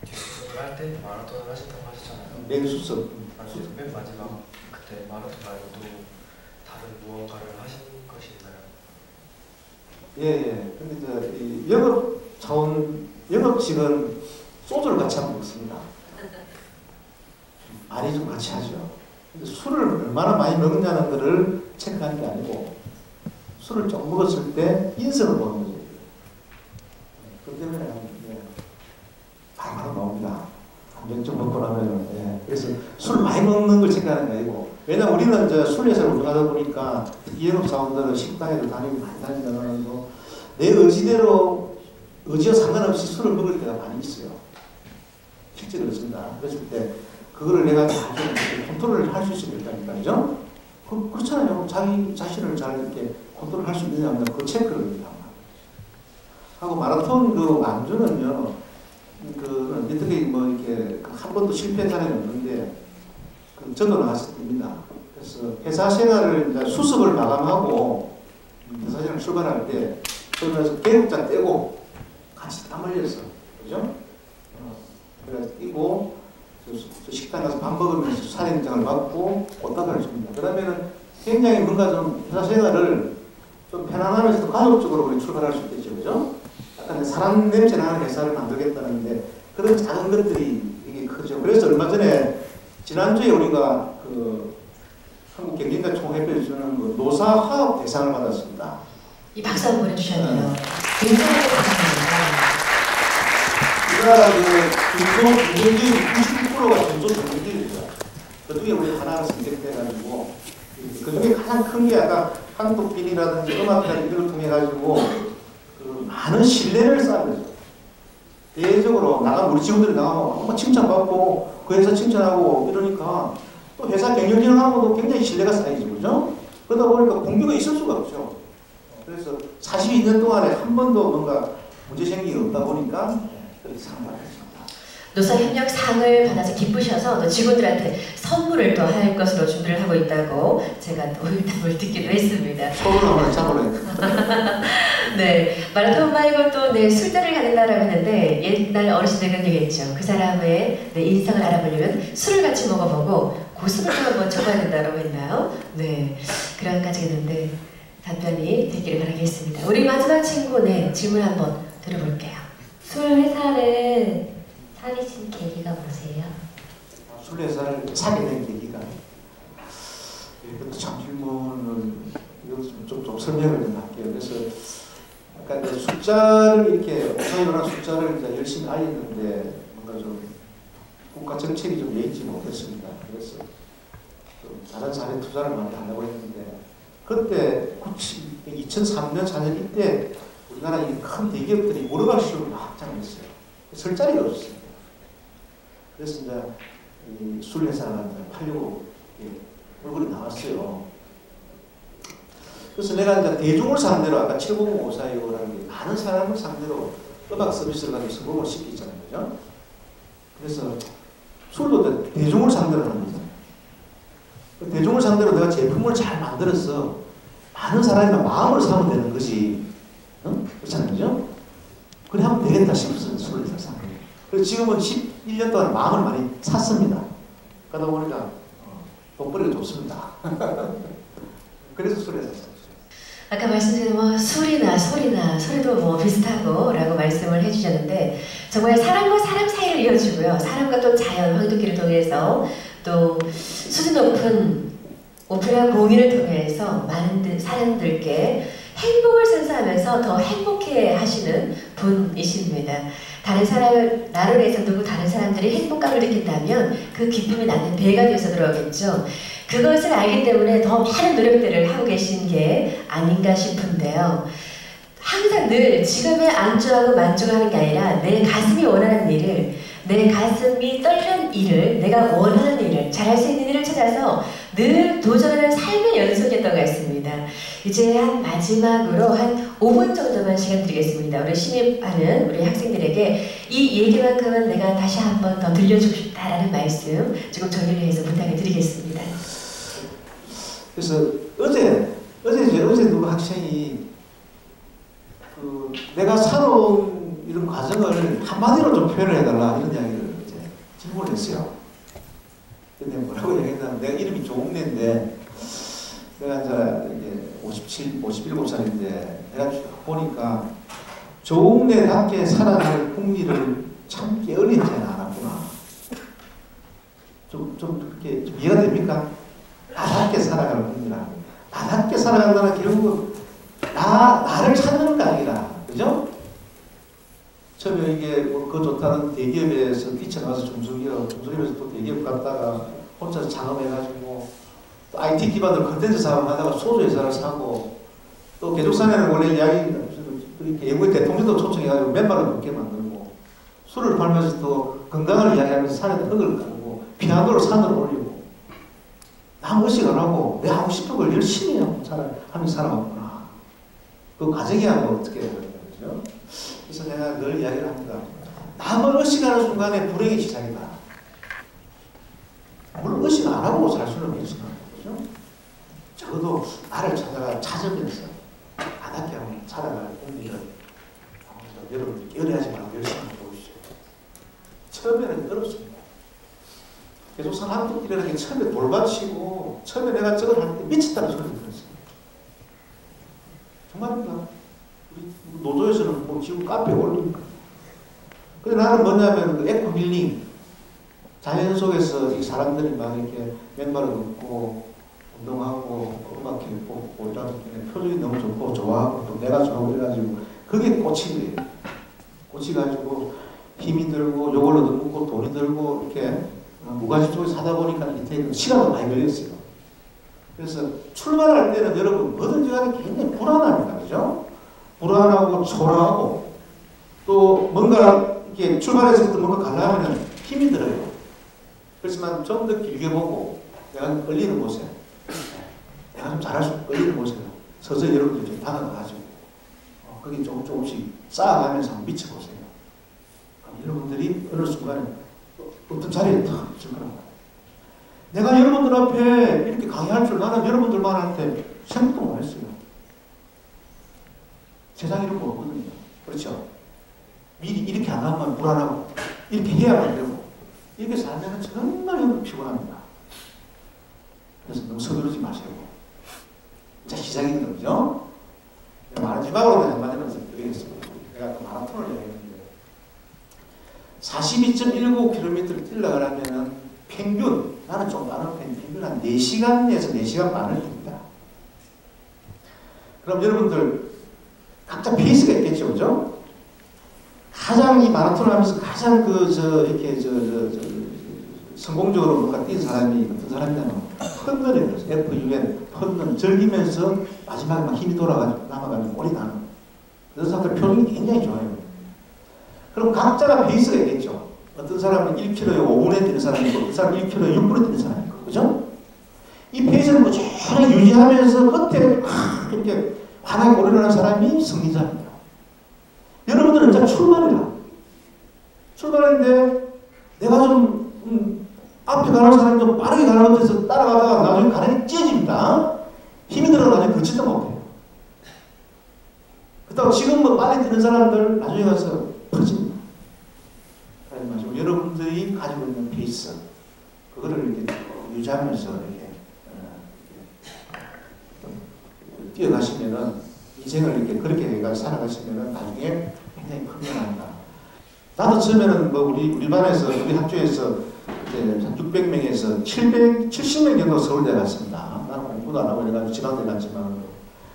Speaker 7: 뒷수습을 할 때 마라톤을 하신다고 하셨잖아요.
Speaker 2: 맹수습.
Speaker 7: 맨 마지막 그때 마라톤 말고도 다른 무언가를 하신 것이 있나요?
Speaker 2: 예. 근데 이 영업직은 소주를 같이 하고 먹습니다. 많이 좀 같이 하죠. 근데 술을 얼마나 많이 먹느냐는 것을 체크하는 게 아니고 술을 좀 먹었을 때 인성을 보는 거죠. 그렇기 때문에 바로 나옵니다. 한병좀 먹고 나면 그래서 술 많이 먹는 걸 체크하는 게 아니고 왜냐면 우리는 이제 술회사를 운영하다 보니까 영업사원들은 식당에도 다니고 많이 다니다가는 내 의지와 상관없이 술을 먹을 때가 많이 있어요. 실제로 그렇습니다. 그랬을 때 그거를 내가 잘 컨트롤을 할 수 있으면 된다니까, 그죠? 그렇잖아요. 자기 자신을 잘 이렇게 컨트롤할 수 있느냐 하면 그 체크를 합니다. 하고 마라톤 안주는요, 어떻게 이렇게 한 번도 실패한 사람이 없는데 저도 나갔습니다. 그래서 회사 생활을 이제 수습을 마감하고 회사 생활 출발할 때 저는 계급장 떼고 같이 땀 흘렸어, 그죠? 그래서 뛰고 식당 가서 밥 먹으면서 사행장을 받고 꽃다발을 줍니다. 그러면은 굉장히 뭔가 좀 회사 생활을 좀 편안하면서도 가족적으로 우리 출발할 수 있겠죠, 그죠? 약간 사람 냄새 나는 회사를 만들겠다는데 그런 작은 것들이 이게 크죠. 그래서 얼마 전에 지난주에 우리가 한국경제인가 총회에서 주는 노사화업 대상을 받았습니다.
Speaker 1: 이 박수 한번 보내주셔야 돼요. 굉장히 감사합니다.
Speaker 2: 우리나라 중소기업이 99%가 중소기업입니다. 그중에 우리 하나가 선택돼가지고 그중에 가장 큰 게 아까 한국빈이라든지 음악이라든지 이런 걸 통해 가지고 많은 신뢰를 쌓으면서 대외적으로 우리 직원들이 나가면 칭찬받고 그 회사 칭찬하고 이러니까 또 회사 경영진하고도 굉장히 신뢰가 쌓이죠, 그죠? 그러다 보니까 공개가 있을 수가 없죠. 그래서 42년 동안에 한 번도 뭔가 문제 생긴 게 없다 보니까 그렇게 상을 받았습니다.
Speaker 1: 노사협력상을 받아서 기쁘셔서 또 직원들한테 선물을 또 할 것으로 준비를 하고 있다고 제가 또 의담을 듣기도 했습니다.
Speaker 2: 서울 한번 잡으래.
Speaker 1: 마라톤 말고 또 술자리를 가진다라고 했는데 옛날 어르신들 그런 얘기 했죠. 그 사람의 인상을 알아보려면 술을 같이 먹어보고 고수를 좀 한번 적어야 된다고 했나요? 그런 까지 했는데 답변이 됐기를 바라겠습니다. 우리 마지막 친구 질문 한번 들어볼게요.
Speaker 3: 술 회사를 차리신 계기가 뭐세요?
Speaker 2: 술 회사를 사게 된 계기가 이것도 참 질문을 좀 설명을 좀 할게요. 그래서 아까 숫자를 이렇게 오사이로나 숫자를 이제 열심히 알렸는데 뭔가 좀 국가 정책이 좀 여의치 못했습니다. 그래서 다른 사례 투자를 많이 하려고 했는데 그때 2003년 4년 이때 우리나라 이 큰 대기업들이 물어갈 수를 막 장했어요. 설 자리가 없었습니다. 그래서 이제 이 술회사가 팔려고 물건이 나왔어요. 그래서 내가 이제 대중을 상대로 아까 70054라는 게 많은 사람을 상대로 음악 서비스를 가지고 성공을 시키잖아요. 그죠? 그래서 술도 대중을 상대로 하는 거잖아요. 대중을 상대로 내가 제품을 잘 만들어서 많은 사람이 마음을 사면 되는 것이 그렇잖아요. 그죠? 그래 하면 되겠다 싶어서 술을 샀어요. 그래서 지금은 11년 동안 마음을 많이 샀습니다. 그러다 보니까 돈벌이가 좋습니다. 그래서 술을 샀어요.
Speaker 1: 아까 말씀드린 소리도 비슷하고 라고 말씀을 해주셨는데 정말 사람과 사람 사이를 이어주고요. 사람과 또 자연, 황토끼를 통해서 또 수준 높은 오페라 공연을 통해서 많은 사람들께 행복을 선사하면서 더 행복해 하시는 분이십니다. 다른 사람을 나를 위해서 두고 다른 사람들이 행복감을 느낀다면 그 기쁨이 나는 배가 되어서 들어오겠죠. 그것을 알기 때문에 더 많은 노력들을 하고 계신 게 아닌가 싶은데요. 항상 늘 지금에 안주하고 만족하는 게 아니라 내 가슴이 원하는 일을, 내 가슴이 떨리는 일을, 내가 원하는 일을, 잘할 수 있는 일을 찾아서 늘 도전하는 삶의 연속이었던 것 같습니다. 이제 한 마지막으로 한 5분 정도만 시간 드리겠습니다. 우리 신입하는 우리 학생들에게 이 얘기만큼은 내가 다시 한 번 더 들려주고 싶다라는 말씀 지금 정리를 해서 부탁을 드리겠습니다.
Speaker 2: 그래서 어제 누구 학생이 내가 살아온 이런 과정을 한마디로 좀 표현을 해달라 이런 이야기를 이제 질문을 했어요. 근데 뭐라고 얘기했냐면 내가 이름이 조웅래인데 내가 이제 57살인데 내가 보니까 조웅래답게 살아갈 풍미를 참 게을리지 않았구나. 좀 그렇게 좀 이해가 됩니까? 나답게 살아가는 풍미라고. 나답게 살아간다는 결국은 나를 찾는 게 아니라, 그죠? 처음에 이게 그거 좋다는 대기업에서 뛰쳐나가서 중소기업에서 또 대기업 갔다가 혼자서 창업해가지고 또 IT 기반으로 컨텐츠 사업을 하다가 소주회사를 사고 또 개족산에는 원래 이야기 외국의 대통령도 초청해가지고 맨발을 걷게 만들고 술을 팔면서 또 건강을 이야기하면서 산에 흙을 깔고 피아노를 산으로 올리고 나 의식 안 하고 내가 하고 싶은 걸 열심히 하면서 살아왔구나. 그 과정이야 뭐 어떻게 해야 되는 거죠? 그래서 내가 늘 이야기를 합니다. 남을 의식하는 순간에 불행이 시작이다. 물론 의식 안 하고 살 수는 있을 거죠. 적어도 나를 찾으면서 나답게 하면 살아갈 공기를 여러분 게으리하지 말고 열심히 보십시오. 처음에는 어렵습니다. 계속 산학도끼라는 게 처음에 돌받치고 처음에 내가 저걸 할 때 미쳤다는 소리를 들었어요. 정말입니다. 우리 노조에서는 뭐 지금 카페에 올립니까? 근데 나는 뭐냐면 그 에코힐링 자연 속에서 이 사람들이 막 이렇게 맨발을 걷고 운동하고 음악 듣고 이런 표정이 너무 좋고 좋아하고 또 내가 좋아하고 그래가지고 그게 꽂힌 거예요. 꽂혀가지고 힘이 들고 요걸로도 묻고 돈이 들고 이렇게 무가지 쪽에 사다 보니까 이때 시간도 많이 걸렸어요. 그래서 출발할 때는 여러분 뭐든지 간에 굉장히 불안합니다. 그죠? 불안하고 초라하고 또 뭔가 이렇게 출발해서부터 뭔가 가려면 힘이 들어요. 그렇지만 좀 더 길게 보고 내가 끌리는 곳에 내가 좀 잘할 수 있는 끌리는 곳에 서서히 여러분들이 좀 다가가가지고 거기 조금씩 쌓아가면서 한번 미쳐보세요. 여러분들이 어느 순간에 어떤 자리에 탁 있을 거라고. 내가 여러분들 앞에 이렇게 강의할 줄 나는 여러분들만한테 생각도 못 했어요. 세상에 이런 거 없거든요. 그렇죠? 미리 이렇게 안 하면 불안하고 이렇게 해야만 되고 이렇게 살면 정말 여러분 피곤합니다. 그래서 너무 서두르지 마시고 자 시작입니다. 그죠? 마지막으로 한마디만 드리겠습니다. 내가 또 마라톤을 얘기했는데 42.19km를 뛰려가려면 평균 나는 좀 많은 편 평균 한 4시간에서 4시간 반을 뜁니다. 그럼 여러분들 각자 페이스가 있겠죠, 그죠? 가장 이 마라톤을 하면서 가장 이렇게 성공적으로 뭔가 뛴 사람이 어떤 사람이냐면 펀런에 그랬어. FUN 펀런 즐기면서 마지막에 막 힘이 돌아가지고 남아가지고 오래 가는 그런 사람들 표정이 굉장히 좋아요. 그럼 각자가 페이스가 있겠죠. 어떤 사람은 1km에 5분에 뛰는 사람이 있고 어떤 사람은 1km에 6분에 뛰는 사람이 있고 그죠? 이 페이스를 꾸준히 유지하면서 끝에 이렇게 환하게 오르는 사람이 승리자입니다. 여러분들은 이제 출발했는데 내가 좀 앞에 가는 사람이 좀 빠르게 가는 것 같아서 따라가다가 나중에 가랑이 찢어집니다. 힘이 들어 나중에 걷지도 못해요. 그렇다고 지금 뭐 빨리 뛰는 사람들 나중에 가서 퍼집니다. 그래서 여러분들이 가지고 있는 페이스 그거를 이렇게 유지하면서 이렇게 뛰어가시면은 인생을 이렇게 그렇게 해가 살아가시면은 나중에 굉장히 큰 나도 처음에는 뭐 우리 반에서 우리 학교에서 이제 600명에서 770명 정도 서울대 갔습니다. 나는 공부도 안 하고 이래가지고 지방대 갔지만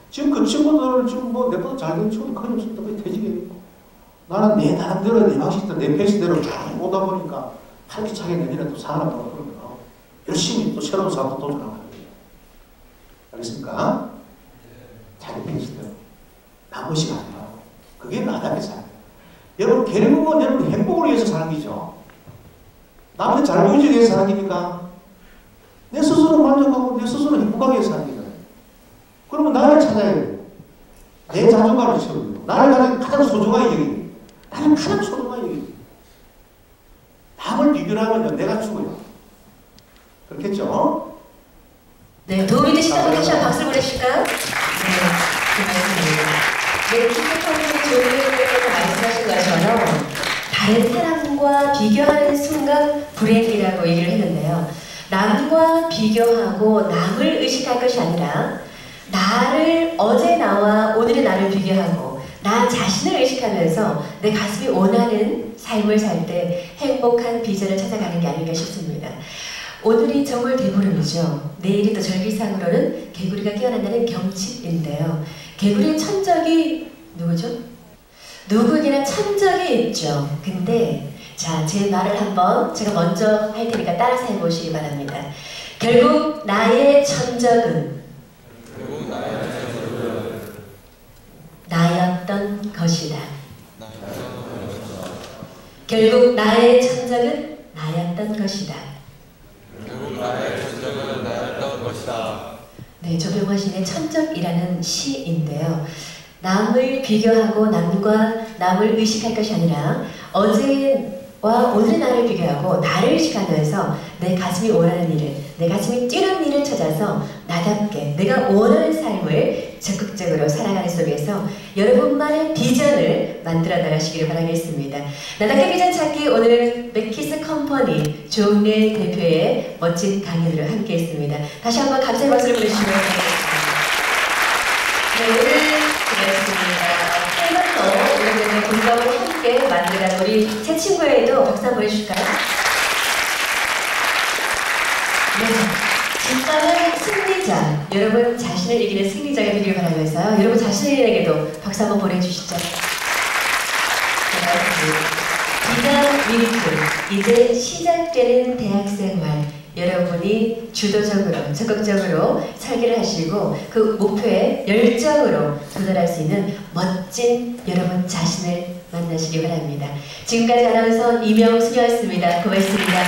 Speaker 2: 지금 그 친구들 지금 뭐 내보다 잘된 친구도 거의 없습니다. 거의 퇴직이고 나는 내 나름대로 내 방식대로 내 페이스대로 쭉 오다 보니까 활기차게 내년에 또 살아나고 그러면 열심히 또 새로운 사업도 도전하고 합니다. 알겠습니까? 자기 페이스대로 나머지 가지 말고 그게 나답게 살아요. 여러분 결국은 여러분 행복을 위해서 사는 거죠. 남한테 잘 보이기 위해서 사는 거니까 내 스스로 만족하고 내 스스로 행복하게 위해서 사는 거잖아요. 그러면 나를 찾아야 돼요. 내 자존감을 채워야 돼요. 나를 가장 소중하게 여기야 돼요. 나는 가장 소중하게 여기야 돼요. 남을 비교하면 내가 죽어요. 그렇겠죠?
Speaker 1: 네, 도움이 되시다면 다시 한번 박수를 보내주실까요? 네, 고맙습니다. 네, 키스터님이 조용히 말씀하신 것처럼 다른 사람과 비교하는 순간 불행이라고 얘기를 했는데요. 남과 비교하고 남을 의식할 것이 아니라 나를 어제 나와 오늘의 나를 비교하고 나 자신을 의식하면서 내 가슴이 원하는 삶을 살 때 행복한 비전을 찾아가는 게 아닐까 싶습니다. 오늘이 정월 대보름이죠. 내일이 또 절기상으로는 개구리가 깨어난다는 경칩인데요. 개구리의 천적이 누구죠? 누구에게나 천적이 있죠. 근데 자, 제 말을 한번 제가 먼저 할 테니까 따라서 해보시기 바랍니다. 결국 나의 천적은 나였던 것이다. 결국 나의 천적은 나였던 것이다.
Speaker 8: 결국 나의 천적은 나였던 것이다.
Speaker 1: 네, 조병화신의 천적이라는 시인데요. 남을 비교하고 남을 의식할 것이 아니라 어제와 오늘의 나를 비교하고 나를 의식하면서 내 가슴이 원하는 일을, 내 가슴이 뛰는 일을 찾아서 나답게 내가 원하는 삶을 적극적으로 살아가는 속에서 여러분만의 비전을 만들어 나가시기를 바라겠습니다. 나답게 비전 찾기 오늘 맥키스 컴퍼니 조은래 대표의 멋진 강연으로 함께 했습니다. 다시 한번 감사의 박수를 보내주시면 감사하겠습니다. 네, 오늘 수고하셨습니다. 오늘은 공감을 함께 만들어가는 우리 새 친구에도 박수 한번 해주실까요? 네. 진짜는 승리자, 여러분 자신을 이기는 승리자가 되기를 바라면서요. 여러분 자신에게도 박수 한번 보내주시죠. 비전 위크, 이제 시작되는 대학생활, 여러분이 주도적으로 적극적으로 설계를 하시고 그 목표에 열정으로 도달할 수 있는 멋진 여러분 자신을 만나시기 바랍니다. 지금까지 아나운서 이명순이었습니다. 고맙습니다.